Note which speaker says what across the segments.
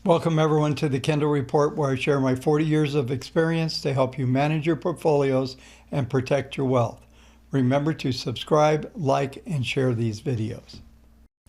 Speaker 1: Welcome everyone to the Kendall Report, where I share my 40 years of experience to help you manage your portfolios and protect your wealth. Remember to subscribe, like, and share these videos.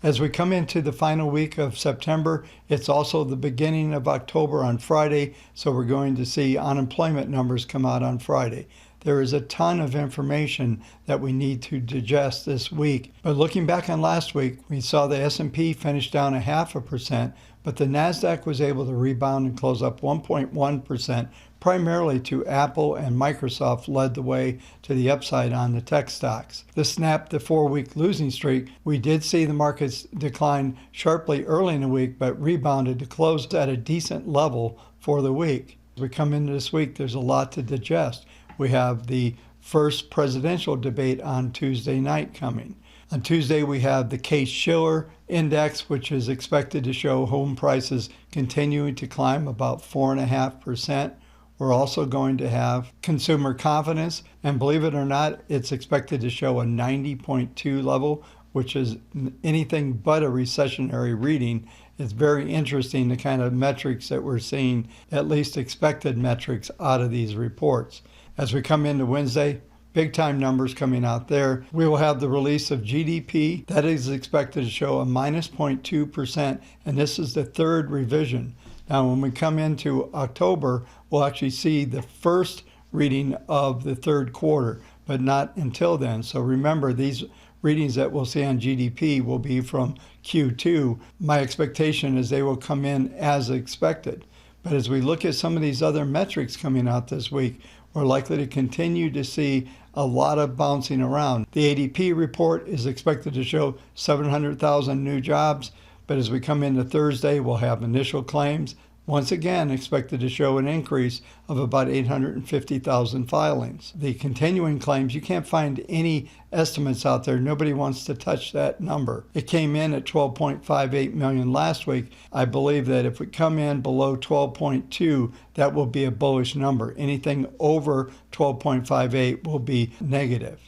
Speaker 1: As we come into the final week of September, it's also the beginning of October on Friday, so we're going to see unemployment numbers come out on Friday. There is a ton of information that we need to digest this week. But looking back on last week, we saw the S&P finish down 0.5%, but the NASDAQ was able to rebound and close up 1.1%, primarily to Apple and Microsoft led the way to the upside on the tech stocks. This snapped the 4-week losing streak. We did see the markets decline sharply early in the week, but rebounded to close at a decent level for the week. As we come into this week, there's a lot to digest. We have the first presidential debate on Tuesday night coming. On Tuesday, we have the Case-Shiller Index, which is expected to show home prices continuing to climb about 4.5%. We're also going to have consumer confidence, and believe it or not, it's expected to show a 90.2 level, which is anything but a recessionary reading. It's very interesting the kind of metrics that we're seeing, at least expected metrics out of these reports. As we come into Wednesday, big time numbers coming out there. We will have the release of GDP. That is expected to show a -0.2%, and this is the third revision. Now, when we come into October, we'll actually see the first reading of the third quarter, but not until then. So remember, these readings that we'll see on GDP will be from Q2. My expectation is they will come in as expected. But as we look at some of these other metrics coming out this week, we're likely to continue to see a lot of bouncing around. The ADP report is expected to show 700,000 new jobs, but as we come into Thursday, we'll have initial claims, once again expected to show an increase of about 850,000 filings. The continuing claims, you can't find any estimates out there. Nobody wants to touch that number. It came in at 12.58 million last week. I believe that if we come in below 12.2, that will be a bullish number. Anything over 12.58 will be negative.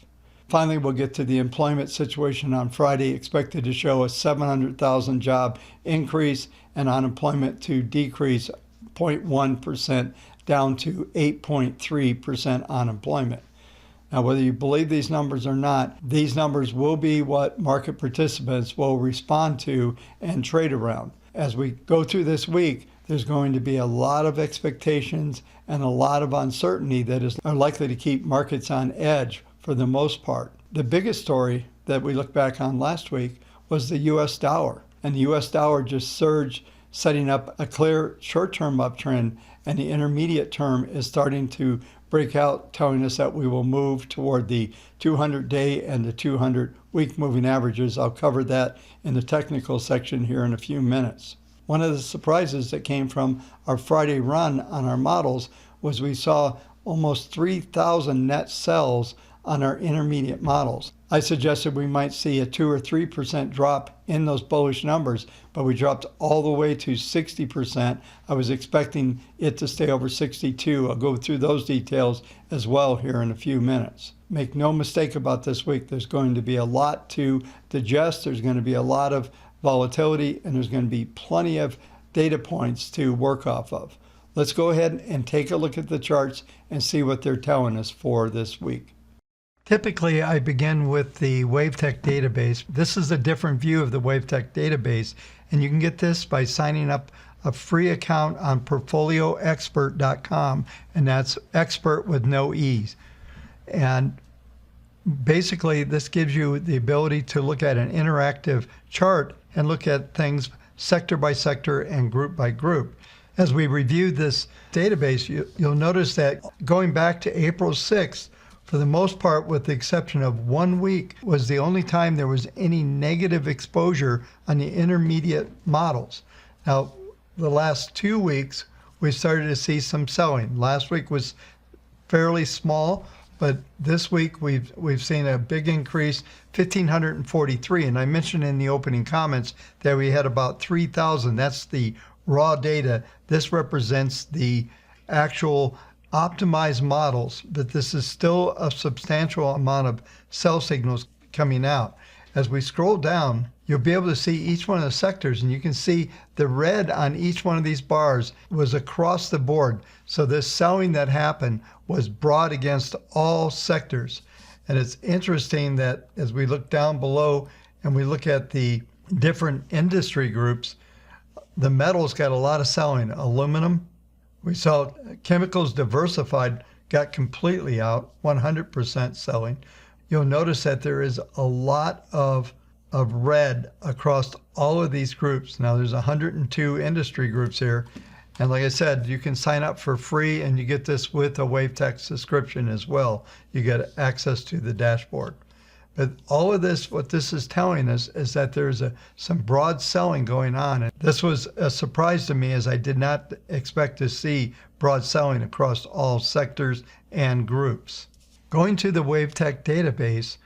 Speaker 1: Finally, we'll get to the employment situation on Friday, expected to show a 700,000 job increase and unemployment to decrease 0.1% down to 8.3% unemployment. Now, whether you believe these numbers or not, these numbers will be what market participants will respond to and trade around. As we go through this week, there's going to be a lot of expectations and a lot of uncertainty that are likely to keep markets on edge for the most part. The biggest story that we looked back on last week was the US dollar. And the US dollar just surged, setting up a clear short-term uptrend, and the intermediate term is starting to break out, telling us that we will move toward the 200-day and the 200-week moving averages. I'll cover that in the technical section here in a few minutes. One of the surprises that came from our Friday run on our models was we saw almost 3,000 net sells on our intermediate models. I suggested we might see a 2 or 3% drop in those bullish numbers, but we dropped all the way to 60%. I was expecting it to stay over 62. I'll go through those details as well here in a few minutes. Make no mistake about this week, there's going to be a lot to digest. There's going to be a lot of volatility, and there's going to be plenty of data points to work off of. Let's go ahead and take a look at the charts and see what they're telling us for this week. Typically, I begin with the WaveTech database. This is a different view of the WaveTech database, and you can get this by signing up a free account on portfolioexpert.com, and that's expert with no E's. And basically, this gives you the ability to look at an interactive chart and look at things sector by sector and group by group. As we review this database, you'll notice that going back to April 6th, for the most part, with the exception of 1 week, was the only time there was any negative exposure on the intermediate models. Now, the last 2 weeks, we started to see some selling. Last week was fairly small, but this week we've seen a big increase, 1,543. And I mentioned in the opening comments that we had about 3,000. That's the raw data. This represents the actual optimized models, but this is still a substantial amount of sell signals coming out. As we scroll down, you'll be able to see each one of the sectors, and you can see the red on each one of these bars was across the board. So this selling that happened was broad against all sectors. And it's interesting that as we look down below and we look at the different industry groups, the metals got a lot of selling. Aluminum, we saw chemicals diversified, got completely out, 100% selling. You'll notice that there is a lot of red across all of these groups. Now there's 102 industry groups here. And like I said, you can sign up for free and you get this with a WaveTech subscription as well. You get access to the dashboard. But all of this, what this is telling us is that there's some broad selling going on. And this was a surprise to me, as I did not expect to see broad selling across all sectors and groups. Going to the WaveTech database,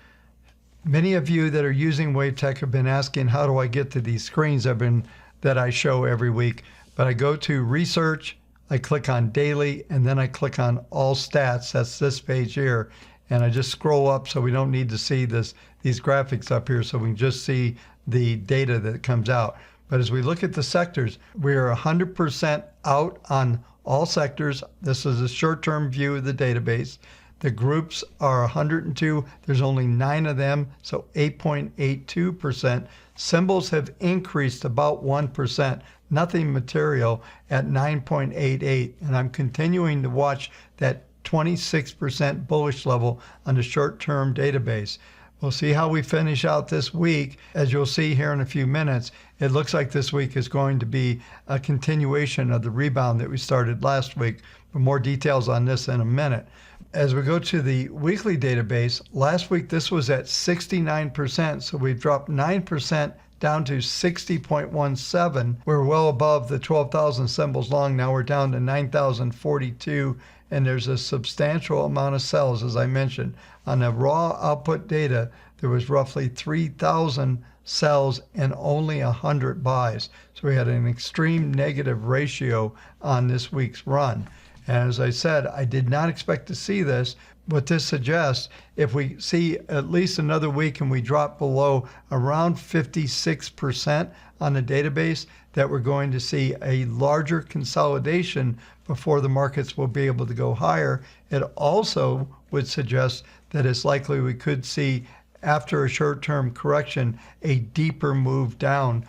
Speaker 1: many of you that are using WaveTech have been asking, how do I get to these screens that I show every week? But I go to Research, I click on Daily, and then I click on All Stats. That's this page here. And I just scroll up so we don't need to see these graphics up here, so we can just see the data that comes out. But as we look at the sectors, we are 100% out on all sectors. This is a short-term view of the database. The groups are 102. There's only 9 of them, so 8.82%. Symbols have increased about 1%, nothing material at 9.88. And I'm continuing to watch that 26% bullish level on the short-term database. We'll see how we finish out this week. As you'll see here in a few minutes, it looks like this week is going to be a continuation of the rebound that we started last week. For more details on this in a minute. As we go to the weekly database, last week this was at 69%, so we dropped 9% down to 60.17. We're well above the 12,000 symbols long. Now we're down to 9,042. And there's a substantial amount of sells, as I mentioned. On the raw output data, there was roughly 3,000 sells and only 100 buys. So we had an extreme negative ratio on this week's run. And as I said, I did not expect to see this. What this suggests, if we see at least another week and we drop below around 56% on the database, that we're going to see a larger consolidation before the markets will be able to go higher. It also would suggest that it's likely we could see, after a short-term correction, a deeper move down.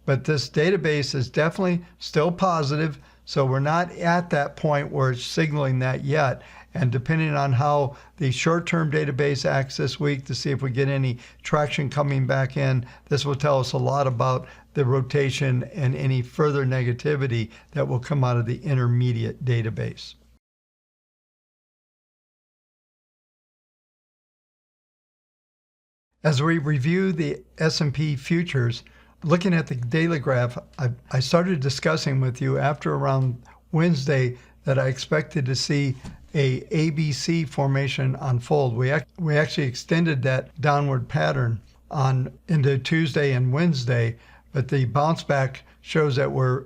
Speaker 1: But this database is definitely still positive, so we're not at that point where it's signaling that yet. And depending on how the short-term database acts this week to see if we get any traction coming back in, this will tell us a lot about the rotation and any further negativity that will come out of the intermediate database. As we review the S&P futures, looking at the daily graph, I started discussing with you after around Wednesday that I expected to see a ABC formation unfold. We actually extended that downward pattern into Tuesday and Wednesday, but the bounce back shows that we're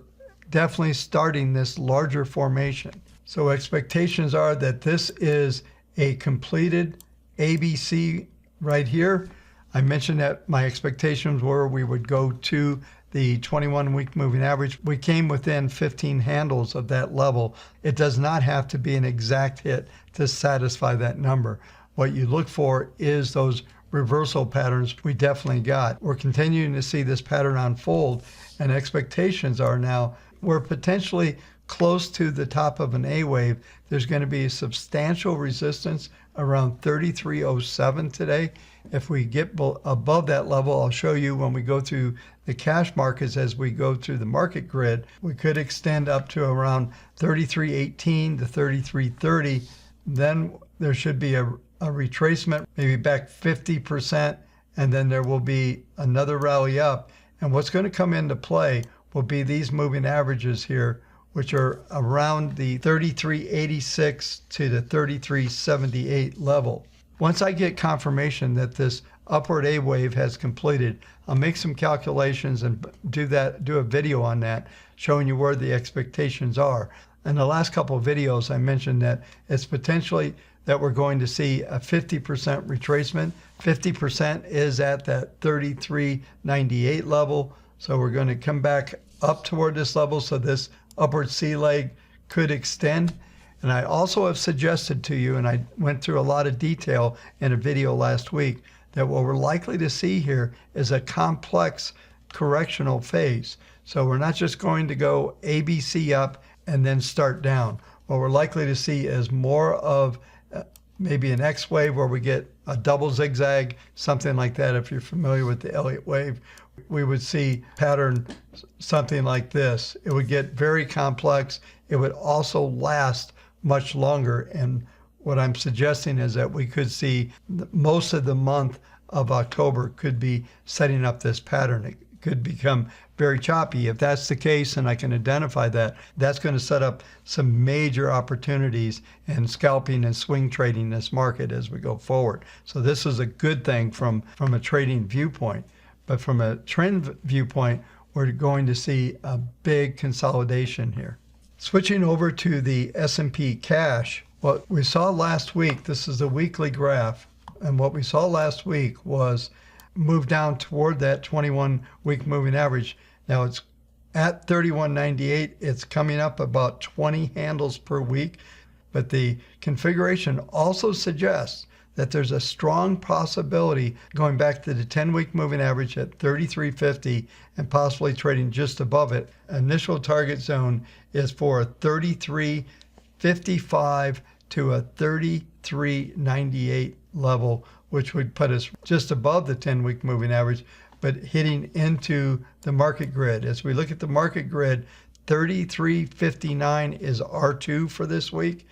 Speaker 1: definitely starting this larger formation. So expectations are that this is a completed ABC right here. I mentioned that my expectations were we would go to the 21-week moving average. We came within 15 handles of that level. It does not have to be an exact hit to satisfy that number. What you look for is those reversal patterns we definitely got. We're continuing to see this pattern unfold, and expectations are now we're potentially close to the top of an A wave. There's going to be a substantial resistance around 3307 today. If we get above that level, I'll show you when we go through the cash markets, as we go through the market grid, we could extend up to around 3318 to 3330. Then there should be a retracement, maybe back 50%, and then there will be another rally up. And what's going to come into play will be these moving averages here, which are around the 3386 to the 3378 level. Once I get confirmation that this upward A wave has completed, I'll make some calculations and do a video on that, showing you where the expectations are. In the last couple of videos, I mentioned that it's potentially that we're going to see a 50% retracement. 50% is at that 33.98 level. So we're going to come back up toward this level. So this upward C leg could extend. And I also have suggested to you, and I went through a lot of detail in a video last week, that what we're likely to see here is a complex correctional phase. So we're not just going to go ABC up and then start down. What we're likely to see is more of maybe an X wave where we get a double zigzag, something like that. If you're familiar with the Elliott wave, we would see pattern something like this. It would get very complex. It would also last much longer. And what I'm suggesting is that we could see most of the month of October could be setting up this pattern. It could become very choppy. If that's the case, and I can identify that, that's going to set up some major opportunities in scalping and swing trading this market as we go forward. So this is a good thing from a trading viewpoint. But from a trend viewpoint, we're going to see a big consolidation here. Switching over to the S&P cash, what we saw last week, this is a weekly graph, and what we saw last week was move down toward that 21-week moving average. Now it's at 31.98. It's coming up about 20 handles per week, but the configuration also suggests that there's a strong possibility going back to the 10-week moving average at 33.50 and possibly trading just above it. Initial target zone is for a 33.55 to a 33.98 level, which would put us just above the 10-week moving average, but hitting into the market grid. As we look at the market grid, 33.59 is R2 for this week.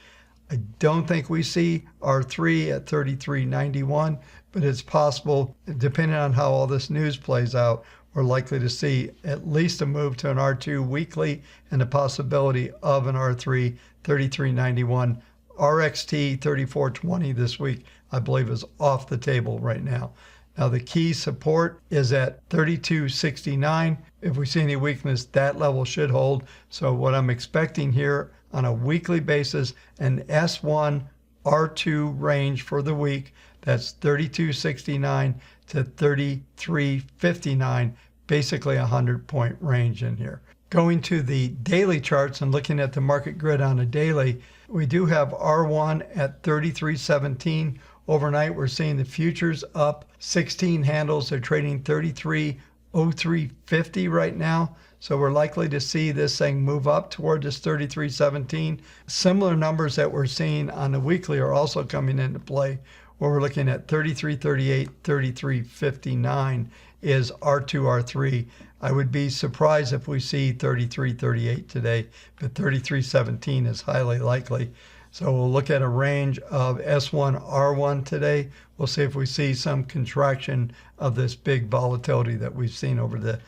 Speaker 1: I don't think we see R3 at 33.91, but it's possible, depending on how all this news plays out, we're likely to see at least a move to an R2 weekly and the possibility of an R3, 33.91. RXT 34.20 this week, I believe, is off the table right now. Now the key support is at 32.69. If we see any weakness, that level should hold. So what I'm expecting here on a weekly basis, an S1 R2 range for the week, that's 32.69 to 33.59, basically a 100-point range in here. Going to the daily charts and looking at the market grid on a daily, we do have R1 at 33.17. Overnight, we're seeing the futures up 16 handles. They're trading 33.0350 right now. So we're likely to see this thing move up toward this 33.17. Similar numbers that we're seeing on the weekly are also coming into play, where we're looking at 33.38, 33.59 is R2, R3. I would be surprised if we see 33.38 today, but 33.17 is highly likely. So we'll look at a range of S1, R1 today. We'll see if we see some contraction of this big volatility that we've seen over the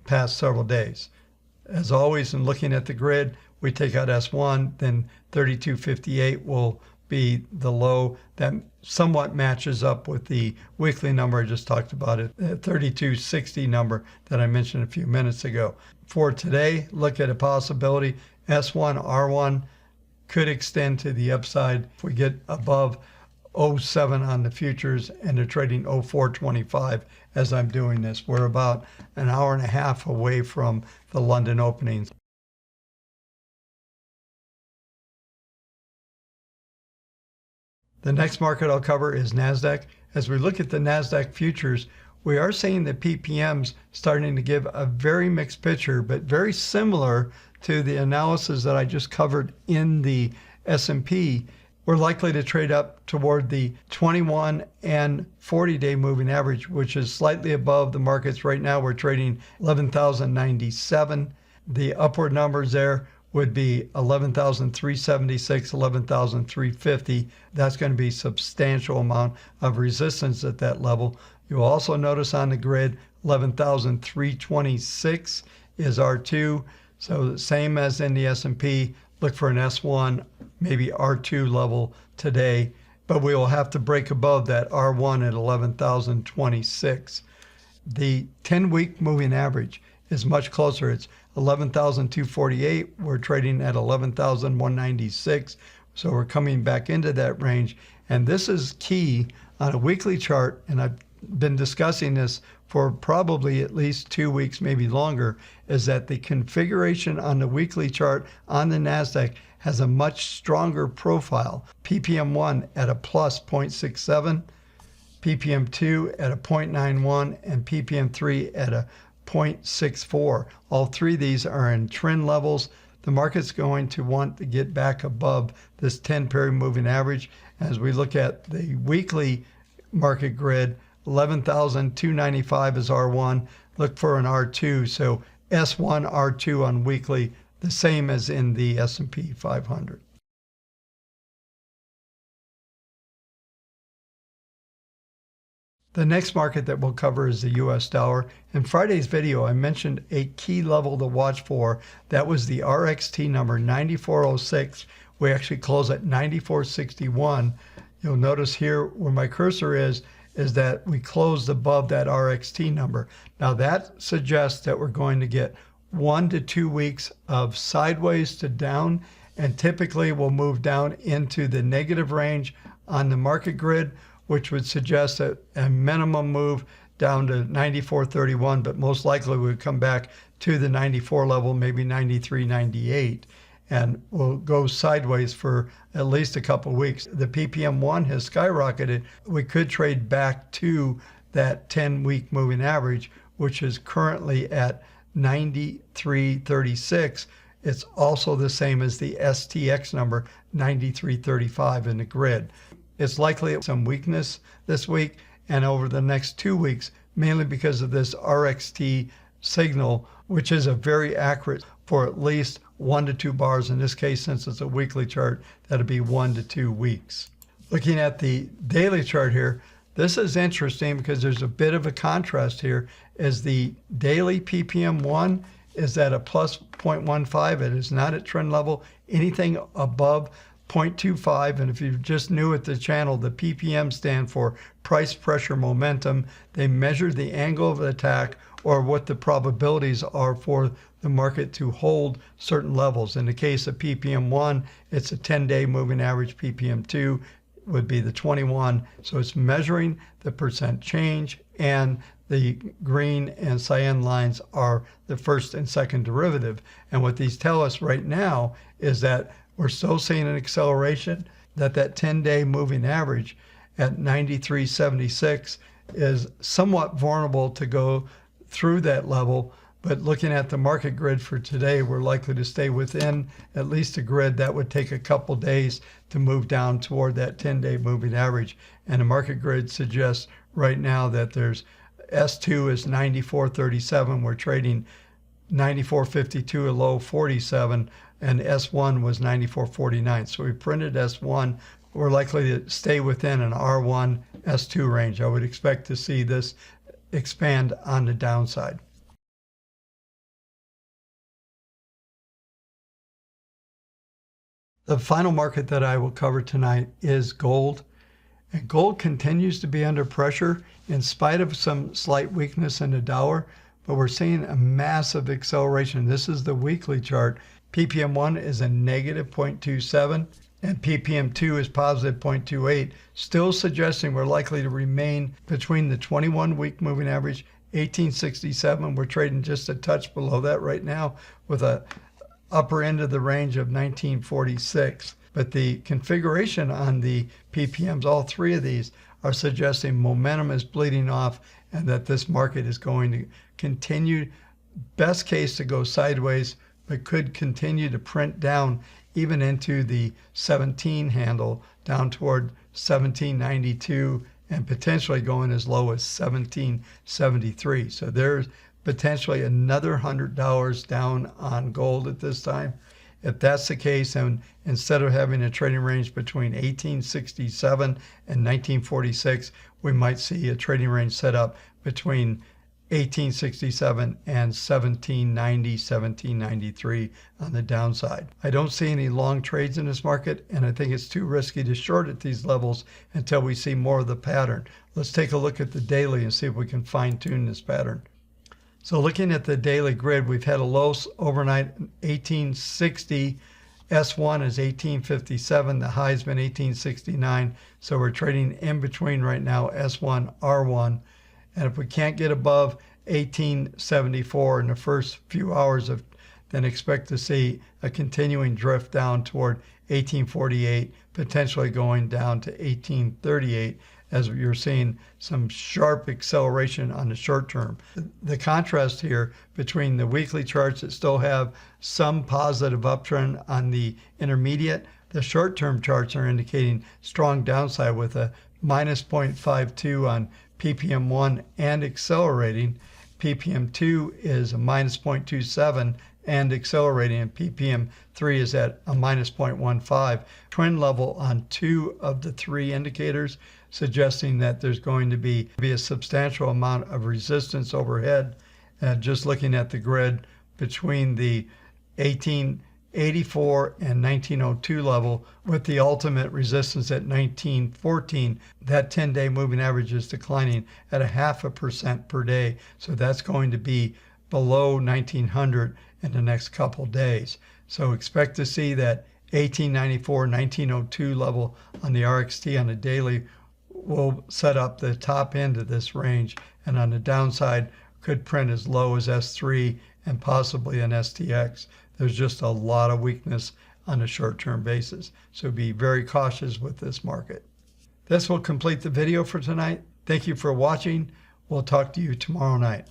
Speaker 1: past several days. As always, in looking at the grid, we take out S1, then 32.58 will be the low. That somewhat matches up with the weekly number I just talked about, it, the 32.60 number that I mentioned a few minutes ago. For today, look at a possibility. S1, R1 could extend to the upside if we get above 07 on the futures and they're trading 04.25 as I'm doing this. We're about an hour and a half away from the London openings. The next market I'll cover is NASDAQ. As we look at the NASDAQ futures, we are seeing the PPMs starting to give a very mixed picture, but very similar to the analysis that I just covered in the S&P. We're likely to trade up toward the 21 and 40-day moving average, which is slightly above the markets. Right now, we're trading 11,097. The upward numbers there would be 11,376, 11,350. That's going to be a substantial amount of resistance at that level. You'll also notice on the grid, 11,326 is R2. So the same as in the S&P, look for an S1, maybe R2 level today, but we will have to break above that R1 at 11,026. The 10-week moving average is much closer. It's 11,248. We're trading at 11,196. So we're coming back into that range. And this is key on a weekly chart, and I've been discussing this for probably at least 2 weeks, maybe longer, is that the configuration on the weekly chart on the NASDAQ has a much stronger profile. ppm1 at a plus 0.67, ppm2 at a 0.91, and ppm3 at a 0.64. All three of these are in trend levels. The market's going to want to get back above this 10-period moving average. As we look at the weekly market grid, 11,295 is R1. Look for an R2. So S1, R2 on weekly, the same as in the S&P 500. The next market that we'll cover is the US dollar. In Friday's video, I mentioned a key level to watch for. That was the RXT number 9406. We actually close at 9461. You'll notice here where my cursor is that we closed above that RXT number. Now that suggests that we're going to get 1 to 2 weeks of sideways to down, and typically we'll move down into the negative range on the market grid, which would suggest a minimum move down to 94.31, but most likely we would come back to the 94 level, maybe 93, 98, and we'll go sideways for at least a couple of weeks. The ppm1 has skyrocketed. We could trade back to that 10-week moving average, which is currently at 93.36. It's also the same as the STX number, 93.35 in the grid. It's likely some weakness this week and over the next 2 weeks, mainly because of this RXT signal, which is a very accurate for at least 1 to 2 bars. In this case, since it's a weekly chart, that'll be 1 to 2 weeks. Looking at the daily chart here, this is interesting because there's a bit of a contrast here, as the daily ppm1 is at a plus 0.15. It is not at trend level. Anything above 0.25, and if you're just new at the channel, the ppm stand for price pressure momentum. They measure the angle of attack, or what the probabilities are for the market to hold certain levels. In the case of ppm1, it's a 10-day moving average. ppm2 would be the 21. So it's measuring the percent change, and the green and cyan lines are the first and second derivative. And what these tell us right now is that we're still seeing an acceleration, that 10-day moving average at 93.76 is somewhat vulnerable to go through that level. But looking at the market grid for today, we're likely to stay within at least a grid that would take a couple days to move down toward that 10-day moving average. And the market grid suggests right now that there's S2 is 94.37. We're trading 94.52, a low 47, and S1 was 94.49. So we printed S1. We're likely to stay within an R1, S2 range. I would expect to see this expand on the downside. The final market that I will cover tonight is gold. And gold continues to be under pressure in spite of some slight weakness in the dollar, but we're seeing a massive acceleration. This is the weekly chart. ppm1 is a negative 0.27 and ppm2 is positive 0.28, still suggesting we're likely to remain between the 21-week moving average, 1867. We're trading just a touch below that right now with a upper end of the range of 1946. But the configuration on the ppms, all three of these, are suggesting momentum is bleeding off and that this market is going to continue, best case, to go sideways, but could continue to print down even into the 17 handle, down toward 1792, and potentially going as low as 1773. So there's potentially another $100 down on gold at this time. If that's the case, and instead of having a trading range between 1867 and 1946, we might see a trading range set up between 1867 and 1790, 1793 on the downside. I don't see any long trades in this market, and I think it's too risky to short at these levels until we see more of the pattern. Let's take a look at the daily and see if we can fine tune this pattern. So looking at the daily grid, we've had a low overnight 1860, S1 is 1857. The high's been 1869. So we're trading in between right now, S1, R1. And if we can't get above 1874 in the first few hours of, then expect to see a continuing drift down toward 1848, potentially going down to 1838, as you're seeing some sharp acceleration on the short term. The contrast here between the weekly charts that still have some positive uptrend on the intermediate, the short-term charts are indicating strong downside with a minus 0.52 on ppm1 and accelerating. ppm2 is a minus 0.27 and accelerating, and ppm3 is at a minus 0.15. Trend level on 2 of the 3 indicators, suggesting that there's going to be a substantial amount of resistance overhead. Just looking at the grid between the 1884 and 1902 level, with the ultimate resistance at 1914, that 10-day moving average is declining at 0.5% per day. So that's going to be below 1900 in the next couple days. So expect to see that 1894, 1902 level on the RXT on the daily will set up the top end of this range, and on the downside could print as low as S3 and possibly an STX. There's just a lot of weakness on a short-term basis, so be very cautious with this market. This will complete the video for tonight. Thank you for watching. We'll talk to you tomorrow night.